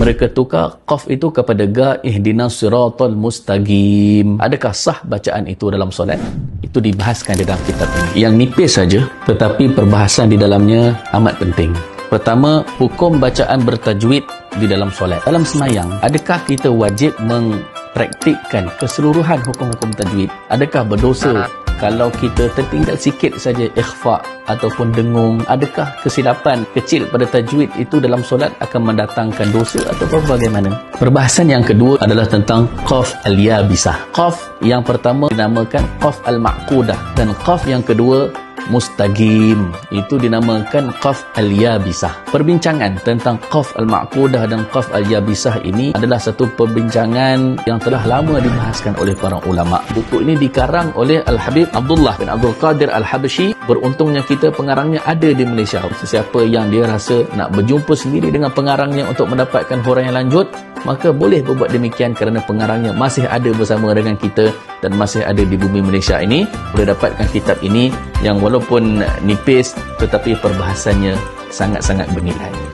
Mereka tukar qaf itu kepada ga, ihdinas siratal mustaqim. Adakah sah bacaan itu dalam solat? Itu dibahaskan di dalam kitab ini. Yang nipis saja, tetapi perbahasan di dalamnya amat penting. Pertama, hukum bacaan bertajwid di dalam solat. Dalam semayang, adakah kita wajib mempraktikkan keseluruhan hukum-hukum tajwid? Adakah berdosa kalau kita tertinggal sikit saja ikhfa ataupun dengung? Adakah kesilapan kecil pada tajwid itu dalam solat akan mendatangkan dosa ataupun bagaimana? Perbahasan yang kedua adalah tentang qaf al-yabisah. Qaf yang pertama dinamakan qaf al-ma'qudah dan qaf yang kedua mustaqim itu dinamakan qaf al-yabisah. Perbincangan tentang qaf al-ma'qudah dan qaf al-yabisah ini adalah satu perbincangan yang telah lama dibahaskan oleh para ulama. Buku ini dikarang oleh Al-Habib Abdullah bin Abdul Qadir Al-Habashi. Beruntungnya kita pengarangnya ada di Malaysia. Sesiapa yang dia rasa nak berjumpa sendiri dengan pengarangnya untuk mendapatkan huraian lanjut, maka boleh berbuat demikian kerana pengarangnya masih ada bersama dengan kita dan masih ada di bumi Malaysia ini. Boleh dapatkan kitab ini yang walaupun nipis tetapi perbahasannya sangat-sangat bernilai.